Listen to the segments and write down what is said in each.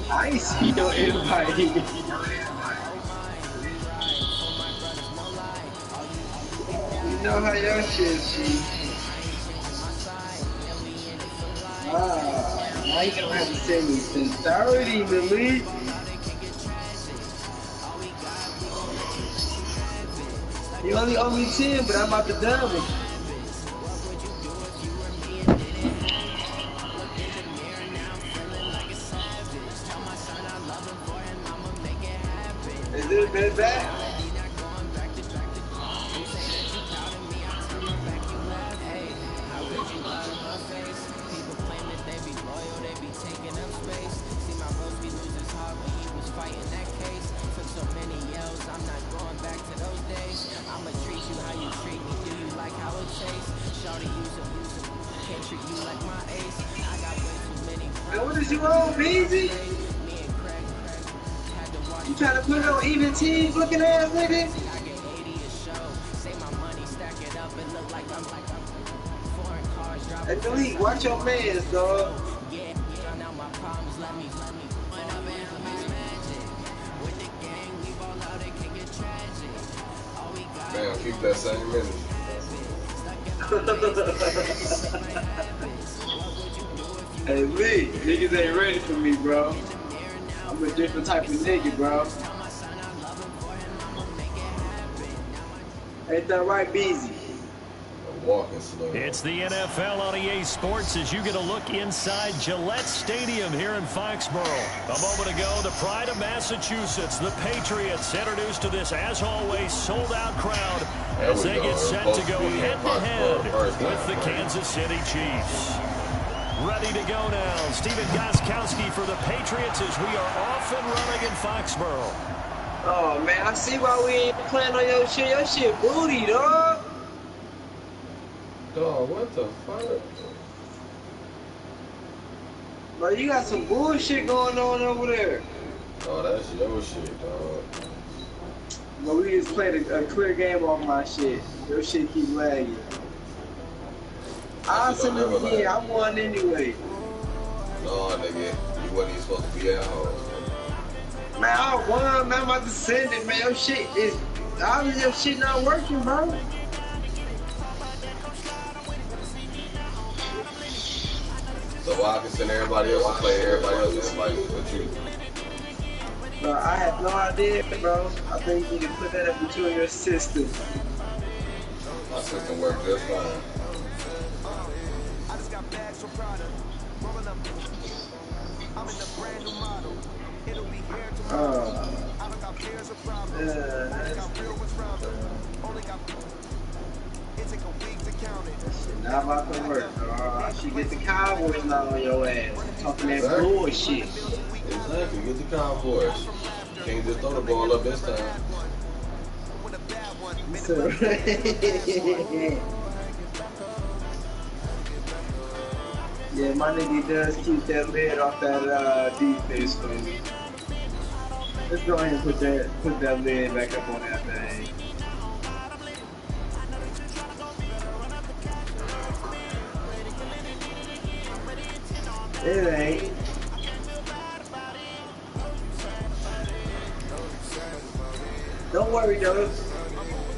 I ain't see no invite. You know how your shit be. Now you gonna have to send me some 30, Malik. You only owe me 10, but I'm about to double. Is it a bit back? Man, what is you on, Beezy? You trying to put it on even teams looking ass nigga? Hey, Malik, watch your mans, dog. Man, keep that same energy. Hey, Lee, niggas ain't ready for me, bro. I'm a different type of nigga, bro. Ain't that right, Beezy? Walking slow. It's the NFL on EA Sports as you get a look inside Gillette Stadium here in Foxborough. A moment ago, the pride of Massachusetts, the Patriots, introduced to this, as always, sold-out crowd as they get set to go head-to-head with the Kansas City Chiefs. Ready to go now. Steven Gostkowski for the Patriots as we are off and running in Foxborough. Oh, man, I see why we ain't playing on your shit. Your shit booty, dog. Dog, what the fuck? Bro, you got some bullshit going on over there. Oh, that's your shit, dog. But we just played a clear game off my shit. Your shit keep lagging. I'll send it again. I won anyway. No, nigga. You wasn't even supposed to be at home. Man, I won, man. I'm about to send it, man. Your shit is... Obviously, your shit not working, bro. So why I can send everybody else to play, everybody else is like with you? Bro, I have no idea, bro. I think you need to put that up into your system. My system works just fine. Not about to work, bro. I should get the Cowboys now on your ass. Talking that bullshit. Exactly, get the Cowboys. Can't just throw the ball up this time. Yeah, my nigga does keep that lid off that defense for me. Let's go ahead and put that lid back up on that thing. It ain't. Don't worry though.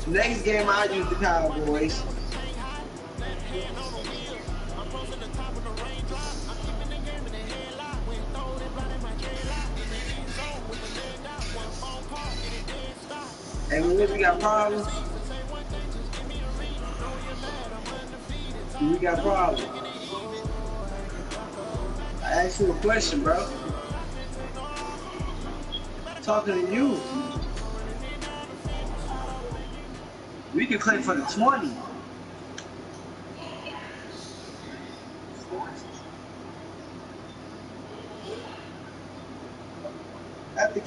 Next game I use the Cowboys. And when we got problems, we got problems. I asked you a question, bro. I'm talking to you. We can play for the 20.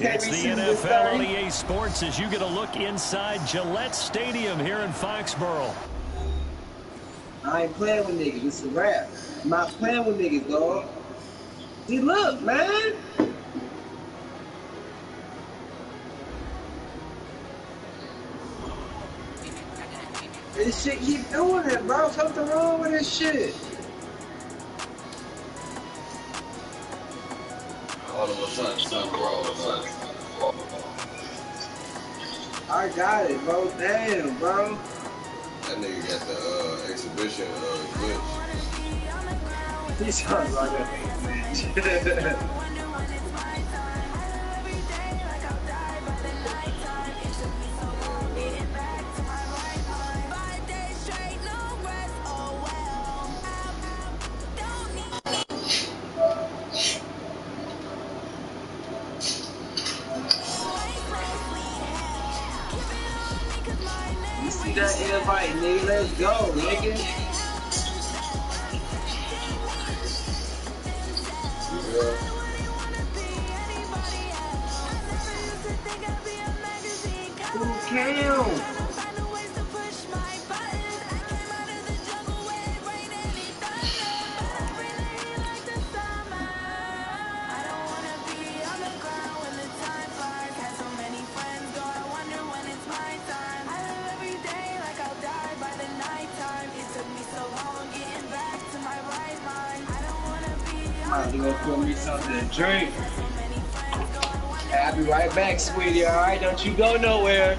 It's the NFL on EA Sports as you get a look inside Gillette Stadium here in Foxborough. I ain't playing with niggas. It's a rap. I'm not playing with niggas, dog. See, look, man. This shit keep doing it, bro. Something wrong with this shit. All something wrong with something. I got it, bro. Damn, bro. That nigga got the exhibition glitch. He sounds like a bitch. You see that invite, nigga? Let's go, nigga. Yeah. Who can? Might as well pour me something to drink. Hey, I'll be right back, sweetie, alright? Don't you go nowhere.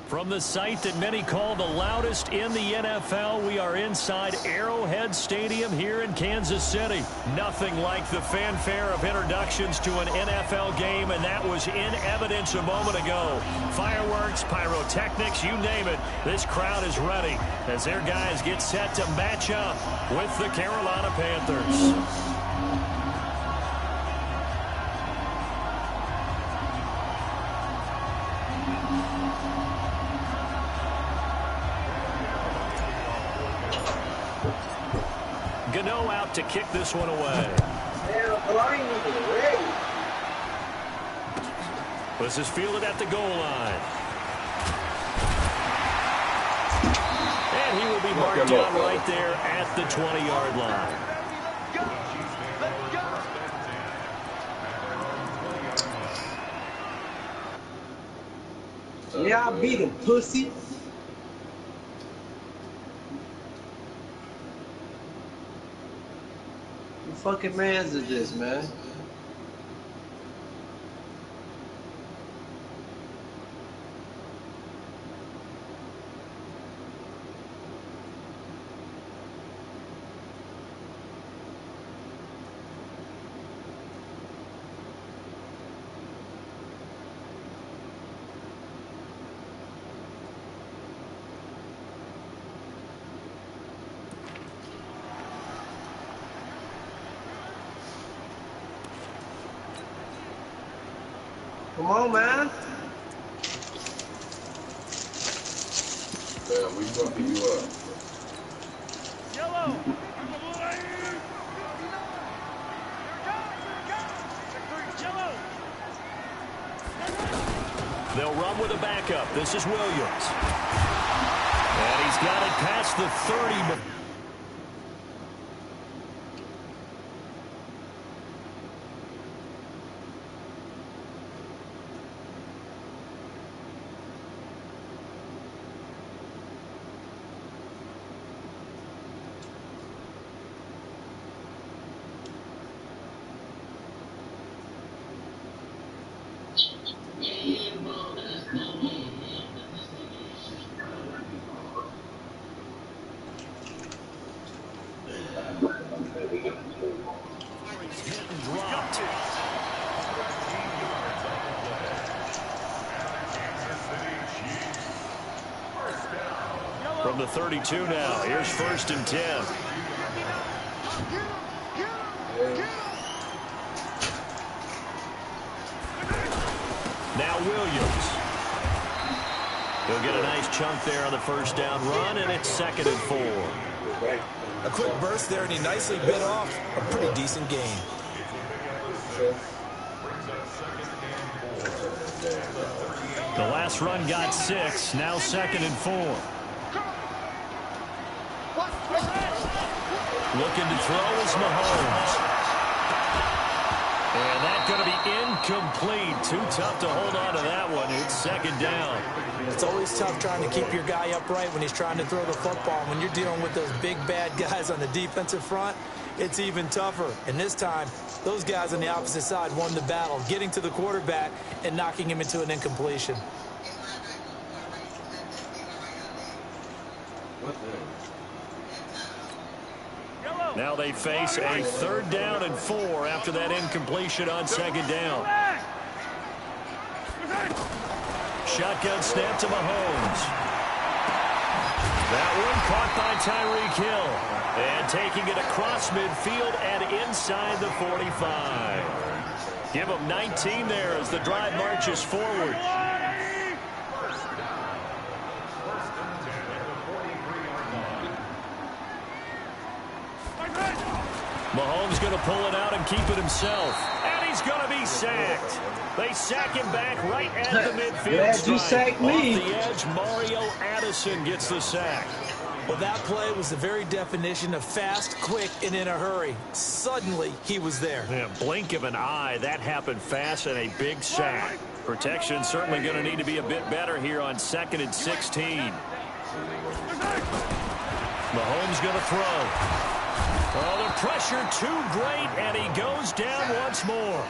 From the site that many call the loudest in the NFL, we are inside Arrowhead Stadium here in Kansas City. Nothing like the fanfare of introductions to an NFL game, and that was in evidence a moment ago. Fireworks, pyrotechnics, you name it. This crowd is ready as their guys get set to match up with the Carolina Panthers. Gano out to kick this one away. This is fielded at the goal line. And he will be marked down right there at the 20-yard line. Yeah, I beat him, pussy. What fucking man's is this, man? Come on, man. Damn, we fucking you up. Yellow. They'll run with a backup. This is Williams. And he's got it past the 30. From the 32 now, here's 1st and 10. Now Williams. He'll get a nice chunk there on the first down run, and it's 2nd and 4. A quick burst there, and he nicely bit off a pretty decent gain. The last run got 6. Now 2nd and 4. Looking to throw is Mahomes. And that's going to be incomplete. Too tough to hold on to that one. It's 2nd down. It's always tough trying to keep your guy upright when he's trying to throw the football. When you're dealing with those big, bad guys on the defensive front, it's even tougher. And this time, those guys on the opposite side won the battle, getting to the quarterback and knocking him into an incompletion. Now they face a 3rd down and 4 after that incompletion on 2nd down. Shotgun snap to Mahomes. That one caught by Tyreek Hill. And taking it across midfield and inside the 45. Give him 19 there as the drive marches forward. Mahomes going to pull it out and keep it himself. And he's going to be sacked. They sack him back right at the midfield Glad stripe. you sacked me. Off the edge, Mario Addison gets the sack. Well, that play was the very definition of fast, quick, and in a hurry. Suddenly, he was there. Yeah, blink of an eye, that happened fast and a big sack. Protection certainly going to need to be a bit better here on 2nd and 16. Mahomes going to throw. Oh, the pressure too great, and he goes down once more.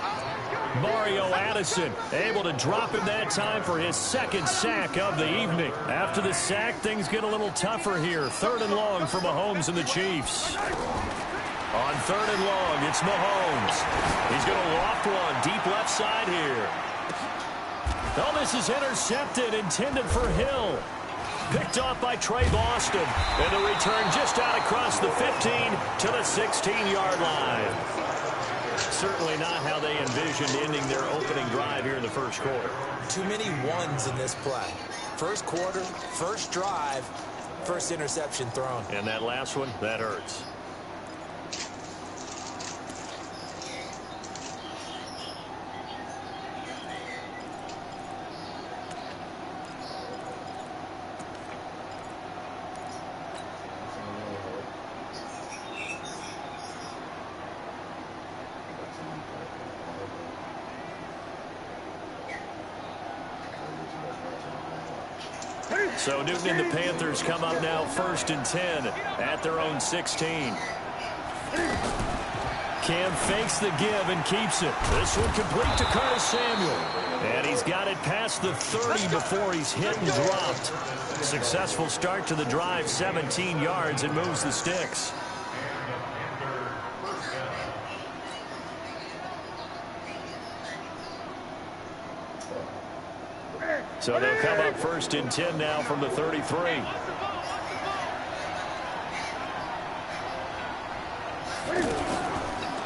Mario Addison able to drop him that time for his 2nd sack of the evening. After the sack, things get a little tougher here. 3rd and long for Mahomes and the Chiefs. On 3rd and long, it's Mahomes. He's going to loft one deep left side here. Oh, this is intercepted, intended for Hill. Picked off by Trey Boston. And the return just out across the 15 to the 16-yard line. Certainly not how they envisioned ending their opening drive here in the 1st quarter. Too many ones in this play. 1st quarter, 1st drive, 1st interception thrown. And that last one, that hurts. So Newton and the Panthers come up now 1st and 10 at their own 16. Cam fakes the give and keeps it. This one complete to Curtis Samuel. And he's got it past the 30 before he's hit and dropped. Successful start to the drive, 17 yards, and moves the sticks. So they'll come up 1st and 10 now from the 33.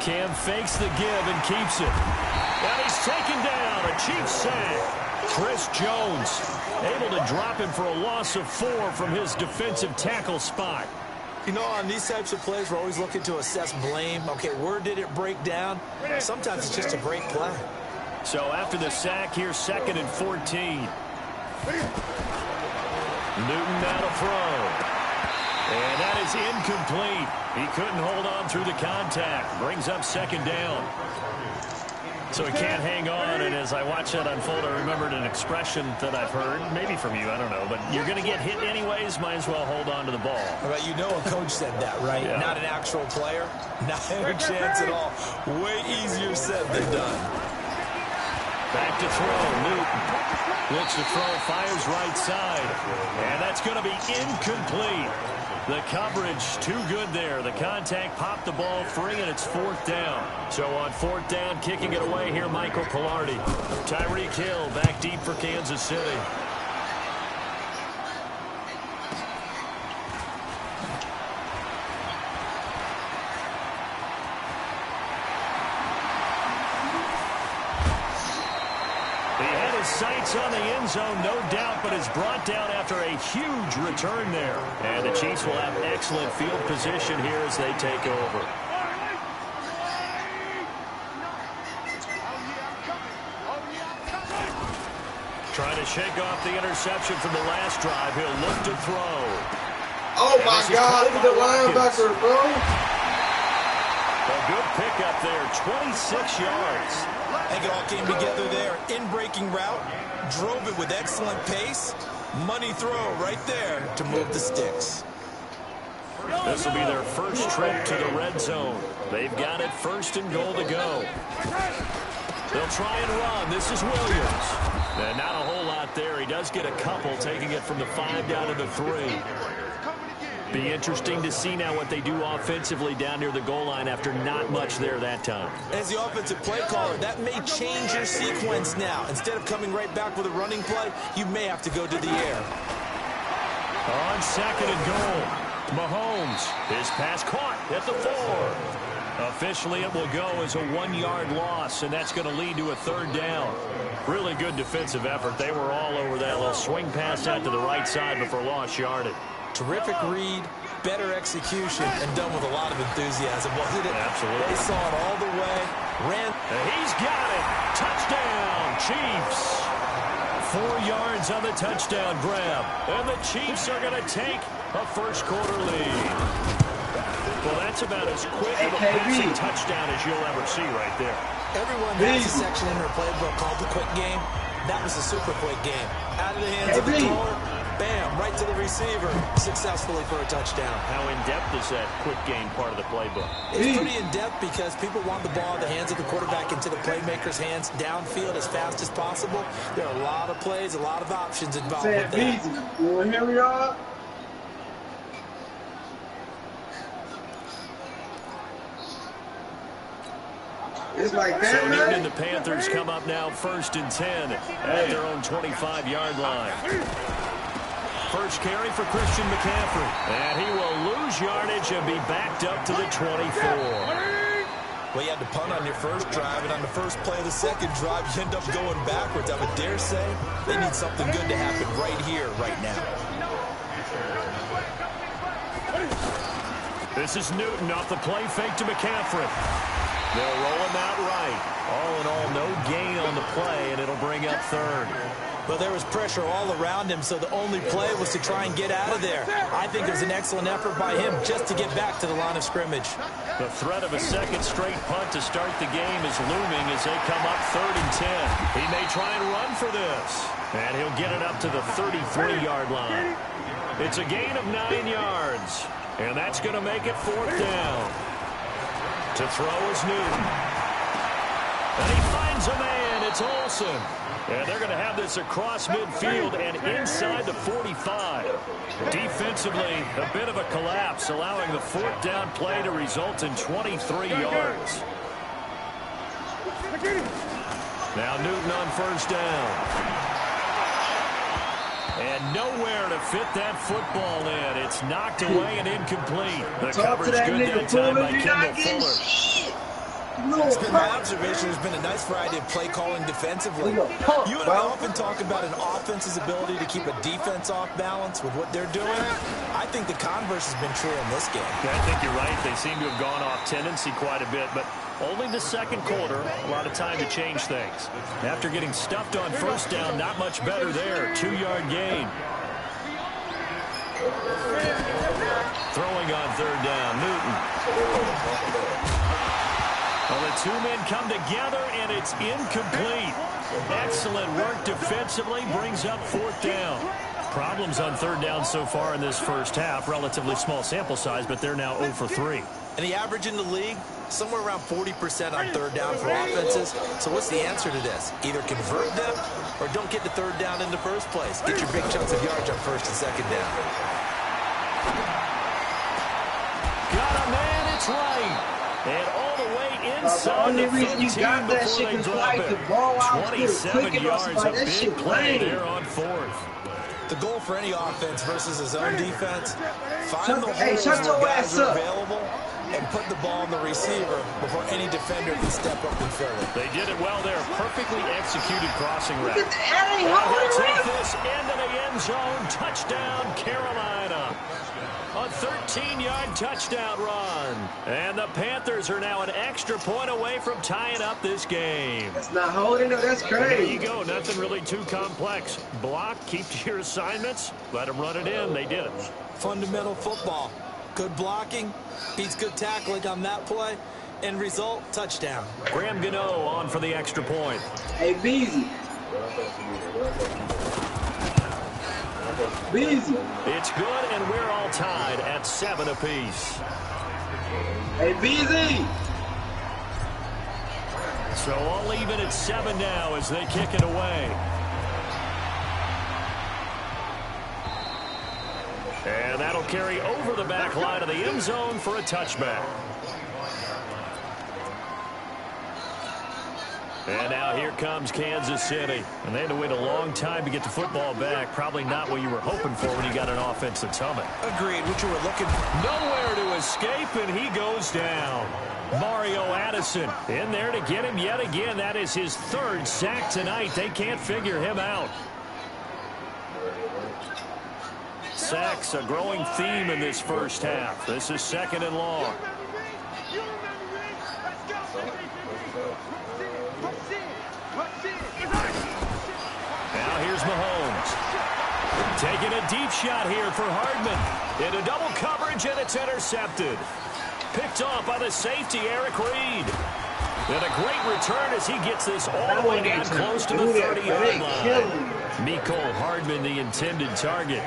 Cam fakes the give and keeps it. And he's taken down. A Chiefs sack. Chris Jones able to drop him for a loss of 4 from his defensive tackle spot. You know, on these types of plays, we're always looking to assess blame. Okay, where did it break down? Sometimes it's just a great play. So after the sack, here's 2nd and 14. Newton now to throw. And that is incomplete. He couldn't hold on through the contact. Brings up 2nd down. So he can't hang on, and as I watch that unfold, I remembered an expression that I've heard, maybe from you, I don't know, but you're going to get hit anyways, might as well hold on to the ball. But you know a coach said that, right? Yeah. Not an actual player. Not a chance at all. Way easier said than done. Back to throw, Newton. Looks to throw, fires right side. And that's going to be incomplete. The coverage too good there. The contact popped the ball free, and it's 4th down. So on 4th down, kicking it away here, Michael Pilardi. Tyreek Hill back deep for Kansas City. Sights on the end zone, no doubt, but is brought down after a huge return there. And the Chiefs will have excellent field position here as they take over. Trying to shake off the interception from the last drive. He'll look to throw. Oh, my God. Look at the linebacker, bro. A good pickup there, 26 yards. I think it all came together there. In-breaking route, drove it with excellent pace. Money throw right there to move the sticks. This will be their first trip to the red zone. They've got it first and goal to go. They'll try and run. This is Williams. And not a whole lot there. He does get a couple, taking it from the 5 down to the 3. Be interesting to see now what they do offensively down near the goal line after not much there that time. As the offensive play caller, that may change your sequence now. Instead of coming right back with a running play, you may have to go to the air. On second and goal, Mahomes. His pass caught at the 4. Officially, it will go as a 1-yard loss, and that's going to lead to a 3rd down. Really good defensive effort. They were all over that little swing pass out to the right side before lost yardage. Terrific read, better execution, and done with a lot of enthusiasm, wasn't it? Absolutely. They saw it all the way, ran. And he's got it. Touchdown, Chiefs. 4 yards on the touchdown grab. And the Chiefs are going to take a first-quarter lead. Well, that's about as quick of a passing touchdown as you'll ever see right there. Everyone has a section in their playbook called the quick game. That was a super quick game. Out of the hands of the thrower, bam, right to the receiver, successfully for a touchdown. How in-depth is that quick game part of the playbook? It's pretty in-depth because people want the ball in the hands of the quarterback into the playmaker's hands downfield as fast as possible. There are a lot of plays, a lot of options involved with that. You want to hear me, y'all? It's like that, so man. Newton and the Panthers come up now 1st and 10 at their own 25-yard line. First carry for Christian McCaffrey. And he will lose yardage and be backed up to the 24. Well, you had to punt on your first drive, and on the first play of the second drive, you end up going backwards. I would dare say they need something good to happen right here, right now. This is Newton off the play fake to McCaffrey. They'll roll him out right. All in all, no gain on the play, and it'll bring up 3rd. Well, there was pressure all around him, so the only play was to try and get out of there. I think it was an excellent effort by him just to get back to the line of scrimmage. The threat of a second straight punt to start the game is looming as they come up 3rd and 10. He may try and run for this, and he'll get it up to the 33-yard line. It's a gain of 9 yards, and that's going to make it 4th down. To throw is Newton. And he finds a man. It's Olsen. And they're going to have this across midfield and inside the 45. Defensively, a bit of a collapse, allowing the 4th down play to result in 23 yards. Now Newton on 1st down. And nowhere to fit that football in. It's knocked away and incomplete. The coverage good that time by Kendall Fuller. It's been my observation. There's been a nice variety of play calling defensively. You and I often talk about an offense's ability to keep a defense off balance with what they're doing. I think the converse has been true in this game. Yeah, I think you're right. They seem to have gone off tendency quite a bit, but only the second quarter, a lot of time to change things. After getting stuffed on 1st down, not much better there. 2-yard gain. Throwing on 3rd down, Newton. Well, the 2 men come together, and it's incomplete. Excellent work defensively brings up 4th down. Problems on 3rd down so far in this first half. Relatively small sample size, but they're now 0 for 3. And the average in the league, somewhere around 40% on 3rd down for offenses. So what's the answer to this? Either convert them or don't get the 3rd down in the first place. Get your big chunks of yards on 1st and 2nd down. Got a man, it's right. And all the way inside the the 15 you got that before shit they drop the it. ball out 27 yards, a big play there on 4th. The goal for any offense versus his own defense, find the hole shut where your guys ass are up. available and put the ball on the receiver before any defender can step up and fill it. They did it well there. Perfectly executed crossing route. Hey, And hold he'll it, take Rip. this into the end zone. Touchdown, Carolina. A 13-yard touchdown run. And the Panthers are now an extra point away from tying up this game. That's not holding it. That's There crazy. you go. Nothing really too complex. Block, keep to your assignments, let them run it in. They did it. Fundamental football. Good blocking, beats good tackling on that play. End result, touchdown. Graham Gano on for the extra point. Hey, Beezy. Beezy. It's good, and we're all tied at 7 apiece. Hey, Beezy. So all even at 7 now as they kick it away. And that'll carry over the back line of the end zone for a touchback. And now here comes Kansas City. And they had to wait a long time to get the football back. Probably not what you were hoping for when you got an offense that's humming. Agreed, what you were looking for. Nowhere to escape, and he goes down. Mario Addison in there to get him yet again. That is his 3rd sack tonight. They can't figure him out. Sacks, a growing theme in this first half. This is 2nd and long. Now here's Mahomes. Taking a deep shot here for Hardman. Into double coverage, and it's intercepted. Picked off by the safety, Eric Reed. And a great return as he gets this all the way down close to the 30-yard line. Mecole Hardman, the intended target.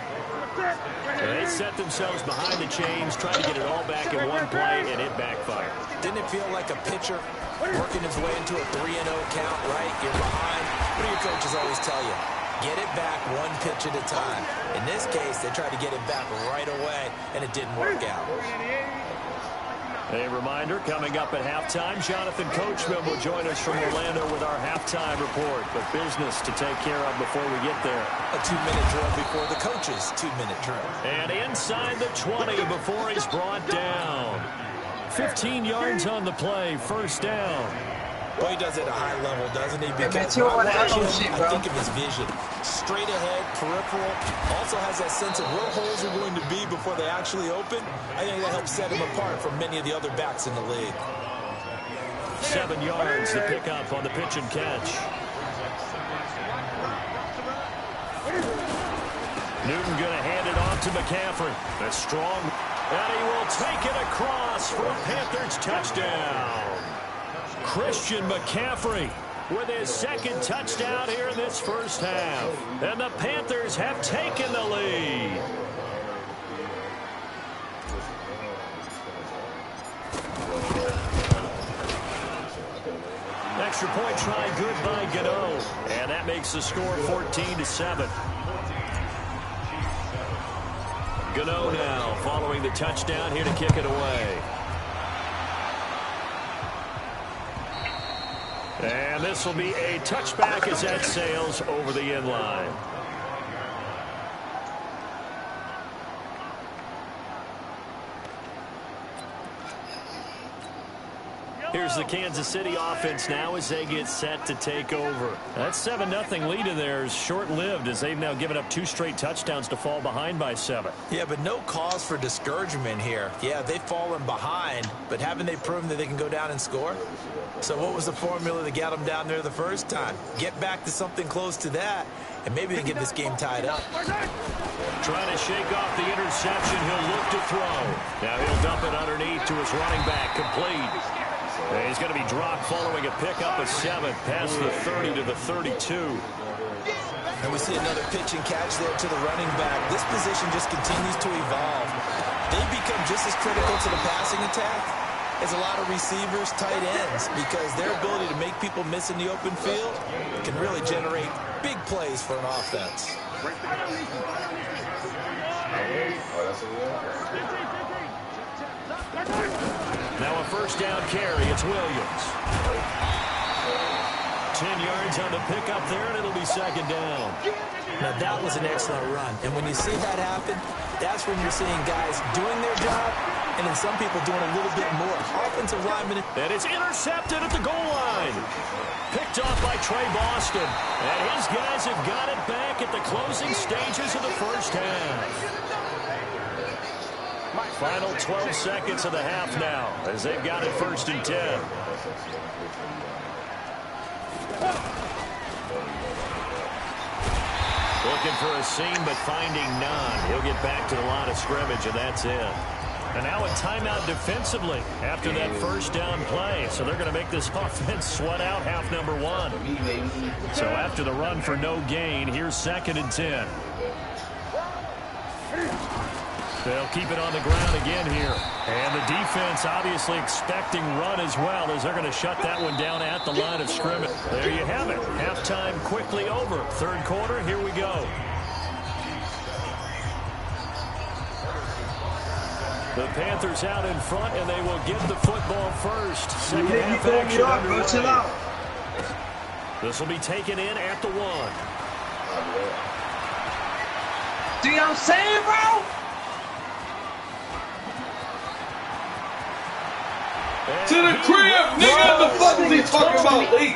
They set themselves behind the chains, trying to get it all back in one play, and it backfired. Didn't it feel like a pitcher working his way into a 3-0 count, right? You're behind. What do your coaches always tell you? Get it back one pitch at a time. In this case, they tried to get it back right away, and it didn't work out. A reminder, coming up at halftime, Jonathan Coachman will join us from Orlando with our halftime report. But business to take care of before we get there. A 2-minute drill before the coach's 2-minute drill. And inside the 20 before he's brought down. 15 yards on the play, 1st down. Boy, he does it at a high level, doesn't he? Because you when want I to watch have him, shit, I bro. think of his vision. Straight ahead, peripheral. Also has that sense of where holes are going to be before they actually open. I think that helps set him apart from many of the other backs in the league. 7 yards, the pickup on the pitch and catch. Newton going to hand it off to McCaffrey. That's strong. And he will take it across for a Panthers touchdown. Christian McCaffrey with his 2nd touchdown here in this first half. And the Panthers have taken the lead. Extra point try good by Gano. And that makes the score 14-7. Gano now following the touchdown here to kick it away. And this will be a touchback as that sails over the end line. Here's the Kansas City offense now as they get set to take over. That 7-0 lead in there is short-lived as they've now given up 2 straight touchdowns to fall behind by 7. Yeah, but no cause for discouragement here. Yeah, they've fallen behind, but haven't they proven that they can go down and score? So what was the formula that got them down there the first time? Get back to something close to that, and maybe they get this game tied up. Trying to shake off the interception. He'll look to throw. Now he'll dump it underneath to his running back. Complete. And he's going to be dropped following a pickup of 7 past the 30 to the 32. And we see another pitch and catch there to the running back. This position just continues to evolve. They become just as critical to the passing attack as a lot of receivers, tight ends, because their ability to make people miss in the open field can really generate big plays for an offense. Now a 1st down carry. It's Williams. 10 yards on the pickup there, and it'll be 2nd down. Now, that was an excellent run. And when you see that happen, that's when you're seeing guys doing their job and then some people doing a little bit more. Offensive lineman. And it's intercepted at the goal line. Picked off by Trey Boston. And his guys have got it back at the closing stages of the first half. Final 12 seconds of the half now as they've got it 1st and 10. Looking for a seam, but finding none. He'll get back to the line of scrimmage, and that's it. And now a timeout defensively after that first down play. So they're going to make this offense sweat out half number 1. So after the run for no gain, here's 2nd and 10. They'll keep it on the ground again here. And the defense obviously expecting run as well, as they're going to shut that one down at the line of scrimmage. There you have it. Halftime quickly over. 3rd quarter, here we go. The Panthers out in front, and they will get the football first. Second half action underway. Chill out. This will be taken in at the 1. See what I'm saying, bro? To the crib, nigga! The fuck is he talking about, Lee?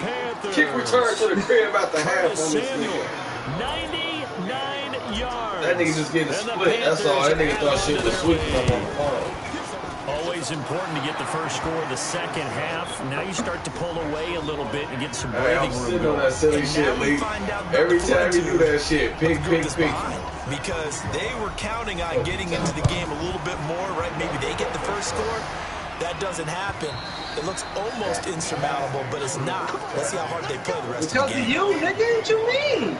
Kick return to the crib at the half on this nigga. 99 yards. That nigga just getting split. That's all. That nigga thought shit was sweet from on the phone. Always important to get the first score of the second half. Now you start to pull away a little bit and get some breathing room. Sitting on that silly shit, Lee. Every time you do that shit, pick. Because they were counting on getting into the game a little bit more, right? Maybe they get the first score. That doesn't happen. It looks almost insurmountable, but it's not. Let's see how hard they play the rest of the game. Because of you, nigga, what you mean?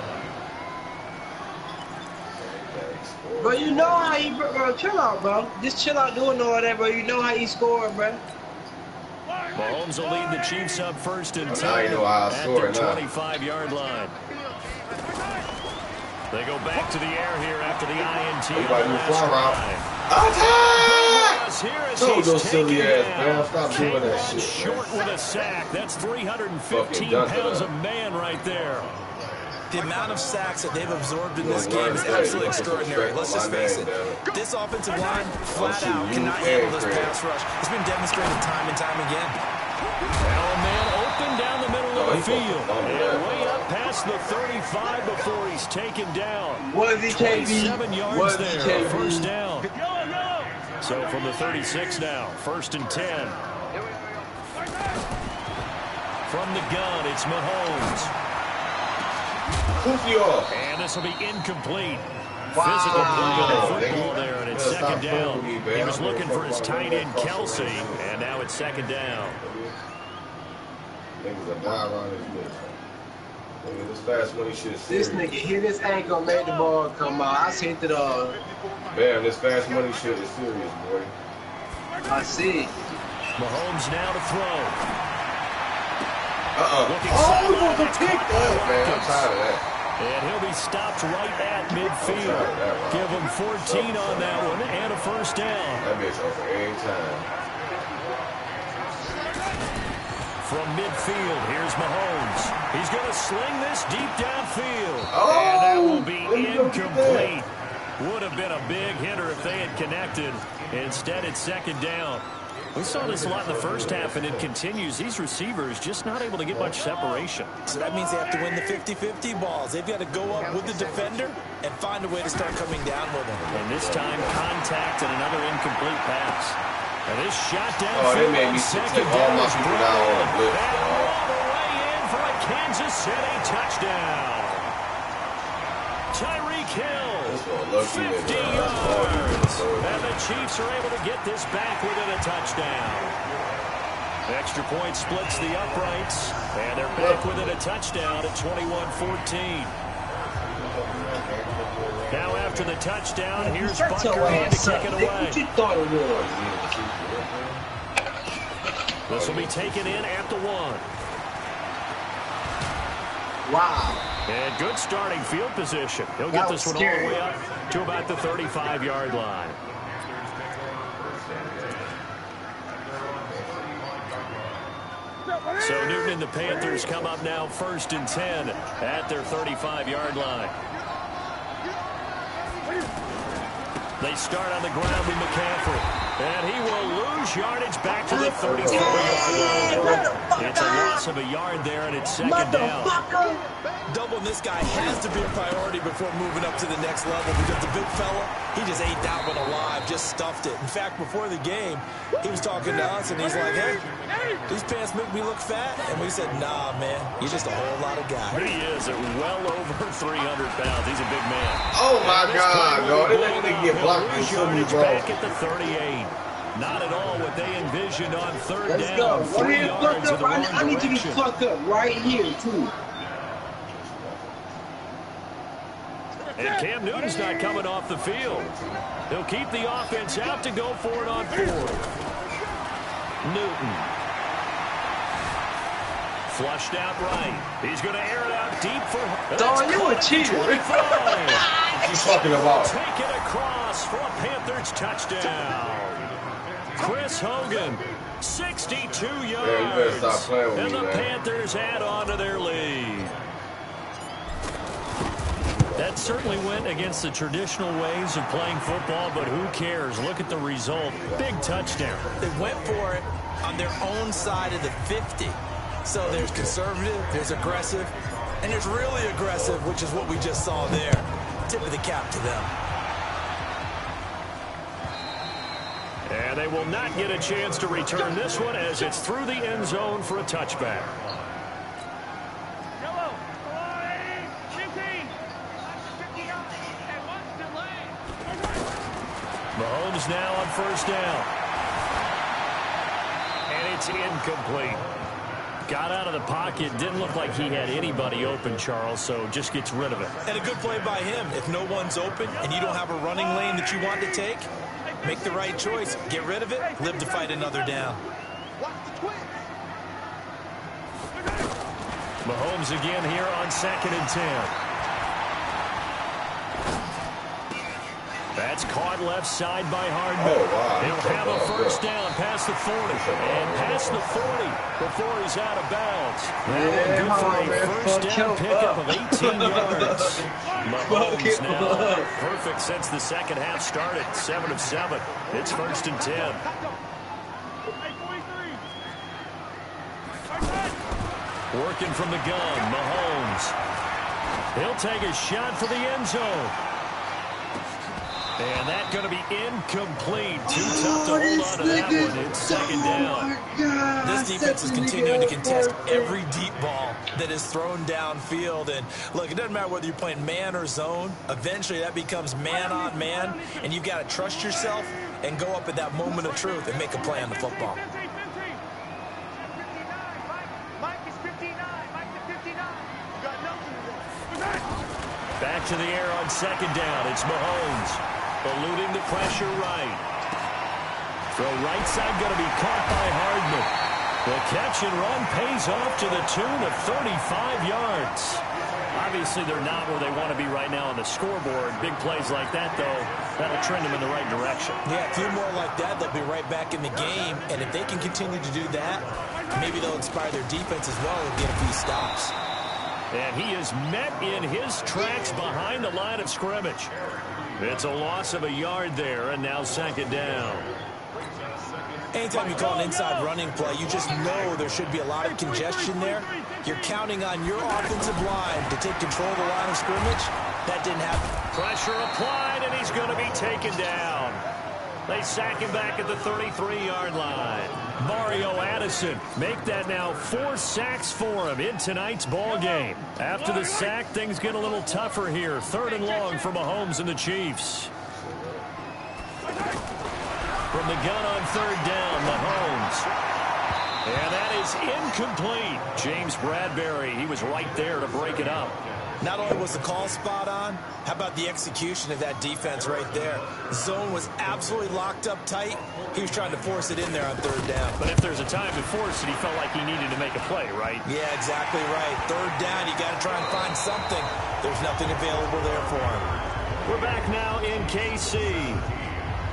Bro, you know how he, bro, chill out, bro. Just chill out doing all that, bro. You know how he scored, bro. Mahomes will lead the Chiefs up 1st and 10 Now you know how I at score their now. 25-yard line. They go back to the air here after the INT. Everybody move fly route. Attack! Told those silly ass, man. Stop doing that shit. Short with a sack. That's 315 pounds of man right there. The amount of sacks that they've absorbed in this game is absolutely extraordinary. Let's just face it. This offensive line, flat out, cannot handle this pass rush. It's been demonstrated time and time again. Now a man open down the middle of the field. And way up past the 35 before he's taken down. What is he, KB? 27 yards there, first down. So from the 36 now, 1st and 10. From the gun, it's Mahomes. And this will be incomplete. Physical play on the football there, and it's 2nd down. He was looking for his tight end, Kelsey, and now it's 2nd down. This nigga hit his ankle, made the ball come out. I seen it all. Man, this fast money shit is serious, boy. I see. Mahomes now to throw. Oh, we want to pick that, man. I'm tired of that. And he'll be stopped right at midfield. Give him 14 on that one and a first down. That bitch over every time. From midfield, here's Mahomes. He's going to sling this deep downfield. Oh, and that will be incomplete. Would have been a big hitter if they had connected. Instead, it's 2nd down. We saw this a lot in the first half, and it continues. These receivers just not able to get much separation. So that means they have to win the 50-50 balls. They've got to go up with the defender and find a way to start coming down with him. And this time, contact and another incomplete pass. And this shot down. Oh, they made me take all my people down on a blitz. All the way in for a Kansas City touchdown. Tyreek Hill, 50 yards. And the Chiefs are able to get this back within a touchdown. Extra point splits the uprights, and they're back within a touchdown at 21-14. Now after the touchdown, here's Butker to kick it away. What you thought it was? This will be taken in at the 1. Wow. And good starting field position. He'll get this one all the way up to about the 35-yard line. So Newton and the Panthers come up now 1st and 10 at their 35-yard line. They start on the ground with McCaffrey. And he will lose yardage back to the 34-yard line. It's a loss of a yard there, and it's second down. Doubling this guy has to be a priority before moving up to the next level because the big fella, he just ate that one alive, just stuffed it. In fact, before the game, he was talking to us, and he's like, hey, these pants make me look fat. And we said, nah, man, you're just a whole lot of guy. He is at well over 300 pounds. He's a big man. Oh, my God, bro. They let me get blocked in so many, bro. Back at the 38. Not at all what they envisioned on third Let's down. go. 3 yards in the wrong I need to be direction. fucked up right here, too. And Cam Newton's not coming off the field. He'll keep the offense out to go for it on fourth. Newton. Flushed out right. He's going to air it out deep for... Dog, you a cheater. What you talking about? Take it across for a Panthers touchdown. Chris Hogan, 62 yards. Yeah, you better stop playing with and me, the man. Panthers add on to their lead. That certainly went against the traditional ways of playing football, but who cares? Look at the result. Big touchdown. They went for it on their own side of the 50. So there's conservative, there's aggressive, and there's really aggressive, which is what we just saw there. Tip of the cap to them. And they will not get a chance to return this one as it's through the end zone for a touchback. Mahomes now on first down. And it's incomplete. Got out of the pocket. Didn't look like he had anybody open, Charles, so just gets rid of it. And a good play by him. If no one's open and you don't have a running lane that you want to take, make the right choice. Get rid of it. Live to fight another down. Mahomes again here on 2nd and 10. That's caught left side by Hardman. Oh, wow. He'll have a first down past the 40. And past the 40 before he's out of bounds. Yeah, Good for a first down pickup of 18 yards. Mahomes now perfect since the second half started. 7 of 7. It's 1st and 10. Working from the gun, Mahomes. He'll take a shot for the end zone. And that's going to be incomplete. Too tough to hold on to that one. It's second down. This defense is continuing to contest every deep ball that is thrown downfield. And look, it doesn't matter whether you're playing man or zone. Eventually, that becomes man on man. And you've got to trust yourself and go up at that moment of truth and make a play on the football. Back to the air on second down. It's Mahomes. Eluding the pressure right. Throw right side going to be caught by Hardman. The catch and run pays off to the tune of 35 yards. Obviously, they're not where they want to be right now on the scoreboard. Big plays like that, though, that'll trend them in the right direction. Yeah, a few more like that, they'll be right back in the game. And if they can continue to do that, maybe they'll inspire their defense as well and get a few stops. And he is met in his tracks behind the line of scrimmage. It's a loss of a yard there, and now second down. Anytime you call an inside running play, you just know there should be a lot of congestion there. You're counting on your offensive line to take control of the line of scrimmage. That didn't happen. Pressure applied, and he's going to be taken down. They sack him back at the 33-yard line. Mario Addison make that now 4 sacks for him in tonight's ball game. After the sack, things get a little tougher here. 3rd and long for Mahomes and the Chiefs. From the gun on 3rd down, Mahomes. And that is incomplete. James Bradbury, he was right there to break it up. Not only was the call spot on, how about the execution of that defense right there? Zone was absolutely locked up tight. He was trying to force it in there on 3rd down. But if there's a time to force it, he felt like he needed to make a play, right? Yeah, exactly right. 3rd down, you got to try and find something. There's nothing available there for him. We're back now in KC,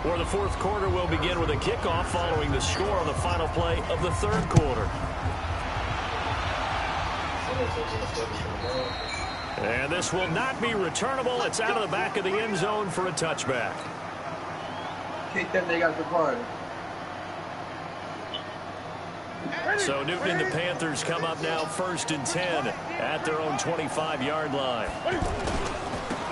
where the 4th quarter will begin with a kickoff following the score on the final play of the 3rd quarter. And this will not be returnable. It's out of the back of the end zone for a touchback. Kick that nigga out the party. So Newton and the Panthers come up now 1st and 10 at their own 25-yard line.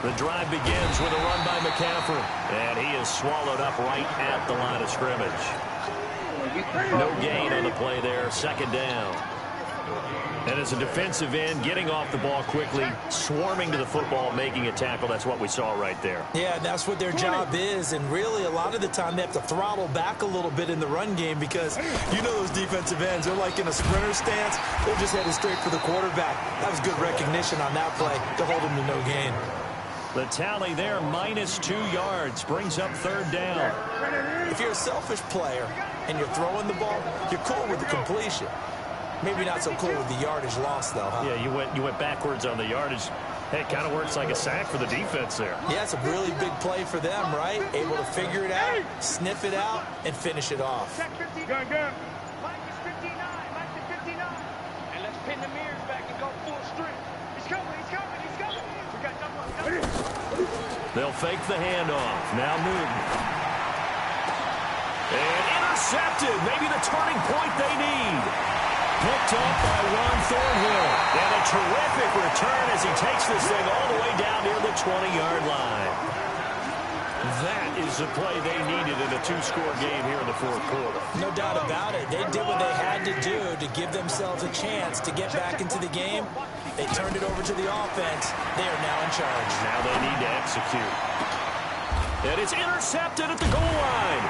The drive begins with a run by McCaffrey, and he is swallowed up right at the line of scrimmage. No gain on the play there, 2nd down. And as a defensive end, getting off the ball quickly, swarming to the football, making a tackle, that's what we saw right there. Yeah, that's what their job is, and really a lot of the time they have to throttle back a little bit in the run game because you know those defensive ends, they're like in a sprinter stance, they're just headed straight for the quarterback. That was good recognition on that play to hold him to no gain. The tally there, -2 yards, brings up 3rd down. If you're a selfish player and you're throwing the ball, you're cool with the completion. Maybe not so cool with the yardage loss, though, huh? Yeah, you went backwards on the yardage. Hey, it kind of works like a sack for the defense there. Yeah, it's a really big play for them, right? Able to figure it out, sniff it out, and finish it off. Check 50. Go. Minus 59. And let's pin the mirrors back and go full strength. He's coming. We got double. They'll fake the handoff. Now Newton. And intercepted. Maybe the turning point they need. Picked up by Ron Thornhill. And a terrific return as he takes this thing all the way down near the 20-yard line. That is the play they needed in a 2-score game here in the 4th quarter. No doubt about it. They did what they had to do to give themselves a chance to get back into the game. They turned it over to the offense. They are now in charge. Now they need to execute. And it's intercepted at the goal line.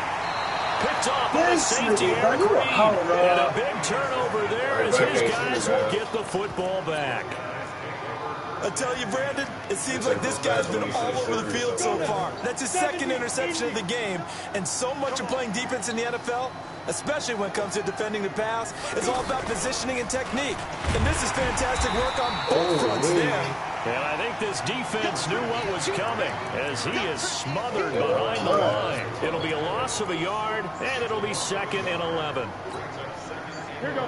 Picked off by safety Eric Reed. And a big turnover there as his guys will get the football back. I tell you, Brandon, it seems like this guy's been all over the field so far. That's his 2nd interception of the game. And so much of playing defense in the NFL, especially when it comes to defending the pass, is all about positioning and technique. And this is fantastic work on both fronts there. And I think this defense knew what was coming as he is smothered behind the line. It'll be a loss of a yard, and it'll be 2nd and 11. Here we go.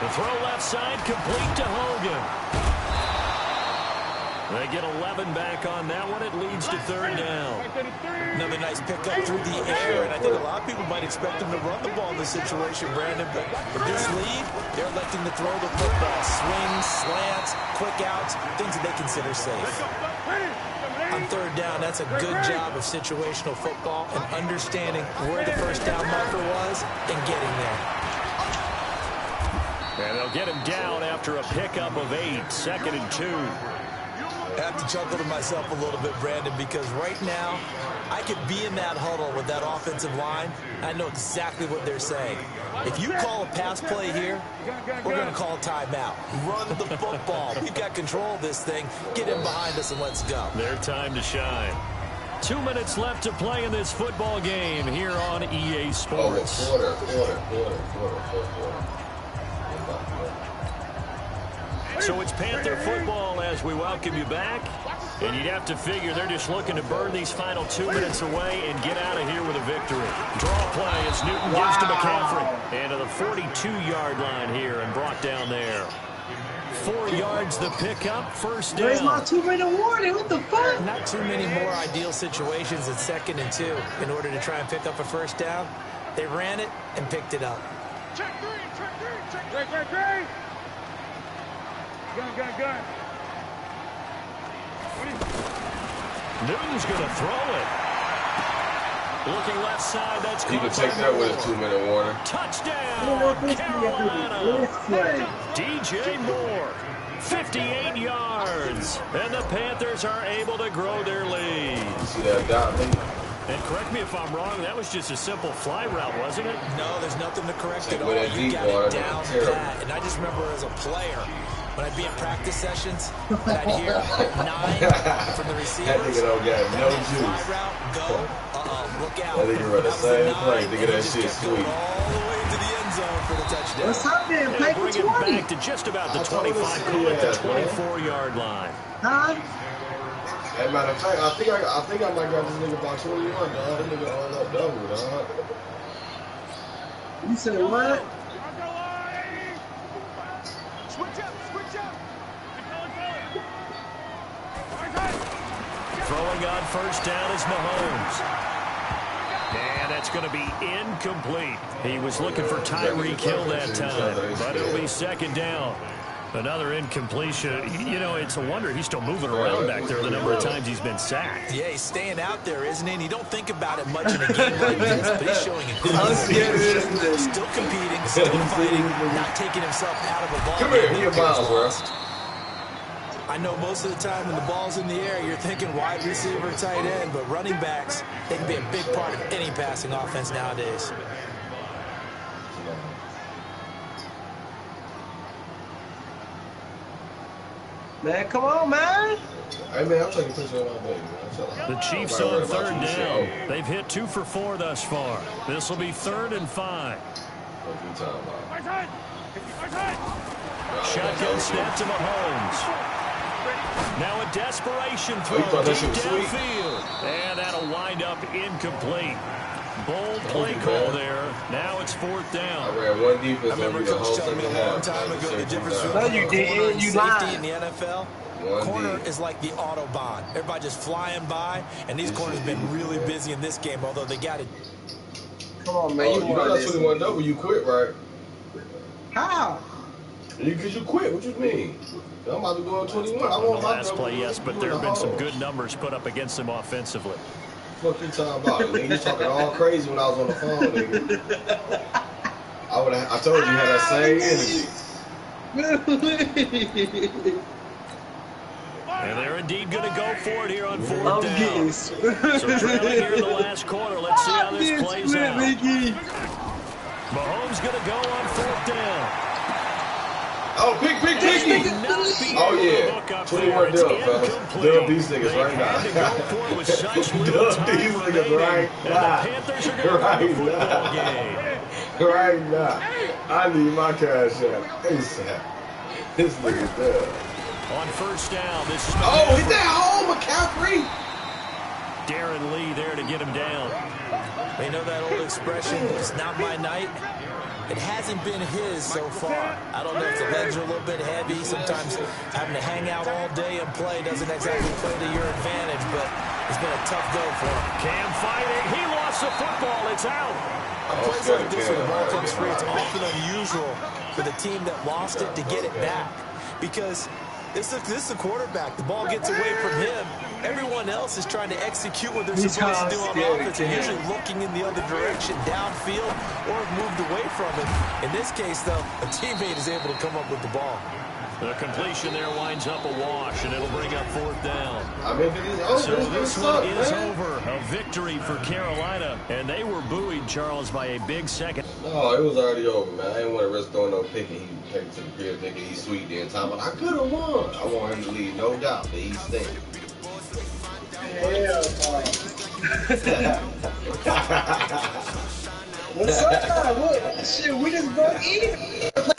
The throw left side complete to Hogan. They get 11 back on that one. It leads to 3rd down. Another nice pickup through the air, and I think a lot of people might expect them to run the ball in this situation, Brandon, but with this lead, they're electing to throw the football. Swings, slants, quick outs, things that they consider safe. On 3rd down, that's a good job of situational football and understanding where the 1st down marker was and getting there. And they'll get him down after a pickup of 8, 2nd and 2. I have to chuckle to myself a little bit, Brandon, because right now I could be in that huddle with that offensive line. I know exactly what they're saying. If you call a pass play here, we're going to call a timeout. Run the football. We've got control of this thing. Get in behind us and let's go. Their time to shine. 2 minutes left to play in this football game here on EA Sports. So it's Panther football as we welcome you back. And you'd have to figure they're just looking to burn these final 2 minutes away and get out of here with a victory. Draw play as Newton gives to McCaffrey. And to the 42-yard line here and brought down there. 4 yards the pickup, 1st down. Where's my 2-minute warning? What the fuck? Not too many more ideal situations at 2nd and 2 in order to try and pick up a 1st down. They ran it and picked it up. Check 3. Gun. Newton's going to throw it. Looking left side, that's You can take that with a 2-minute warning. Touchdown, Carolina. DJ Moore, 58 yards. And the Panthers are able to grow their lead. You see that dot, man? And correct me if I'm wrong, that was just a simple fly route, wasn't it? No, there's nothing to correct Take at with all. that You deep got water, it down terrible. pat. And I just remember as a player, when I'd be in practice sessions, and I'd hear 9 from the receivers. That nigga don't got no fly juice. route, go, look out. That nigga run the was same 9, play. Nigga, and that he just shit kept going sweet. all the way to the end zone for the touchdown. What's happening? They'll Play for bring it 20. back to just about the I told 25, us, call it the yeah, man. 24-yard line. Huh? As a matter of fact, I think I might got this nigga about 21, dog. This nigga all up double, dog. You said what? Switch up. Throwing on first down is Mahomes. And that's going to be incomplete. He was looking for Tyreek Hill that time, but it'll be second down. Another incompletion. You know, it's a wonder he's still moving around back there the number of times he's been sacked. Yeah, he's staying out there, isn't he? And you don't think about it much in a game like this, but he's showing incredible leadership. Still competing, still fighting, not taking himself out of a ball. Come here, here, Miles, bro. I know most of the time when the ball's in the air, you're thinking wide receiver, tight end, but running backs, they can be a big part of any passing offense nowadays. Man, come on, man. Hey, man, I'm taking a picture of my baby, man. The Chiefs on third down. They've hit 2 for 4 thus far. This will be 3rd and 5. Shotgun snap to Mahomes. Now a desperation throw deep downfield. And that'll wind up incomplete. Bold play call there. Now it's 4th down. I ran one defense. I remember Coach telling me a long time ago the difference between corner and safety in the NFL. Corner is like the Autobahn. Everybody just flying by, and these corners have been really busy in this game, although they got it. Come on, man. You got 21 number. You quit, right? How? Because you quit. What you mean? I'm about to go on 21. I want the last play, yes, but there have been some good numbers put up against him offensively. What you talking about? Nigga, you talking all crazy when I was on the phone, nigga. I told you you had that same energy. And they're indeed going to go for it here on 4th down. So trailing here in the last quarter. Let's see how this plays out. Mahomes going to go on 4th down. Oh, big. Oh, yeah. 21 dub, fellas. Dub these niggas right now. Dub these niggas right now. Right now. I need my cash out. ASAP. This nigga's dub. On first down, this is McCaffrey. Hit that home, McCaffrey. Darren Lee there to get him down. They know that old expression, it's not my night. It hasn't been his so far. I don't know if the legs are a little bit heavy. Sometimes having to hang out all day and play doesn't exactly play to your advantage, but it's been a tough go for him. Cam fighting. He lost the football. It's out. On plays like this where the ball comes free, it's often unusual for the team that lost it to get it back. Because this is a quarterback. The ball gets away from him. Everyone else is trying to execute what they're supposed to do on offense and usually looking in the other direction, downfield, or moved away from it. In this case, though, a teammate is able to come up with the ball. The completion there winds up a wash, and it'll bring up 4th down. I mean, so this one is over. A victory for Carolina, and they were buoyed, Charles, by a big second. No, it was already over, man. I didn't want to risk throwing no pick, and he take it to the crib thinking he's sweet the entire time. But I could have won. I want him to leave, no doubt, that he's staying. Hell What's up? What? Shit, we just broke even.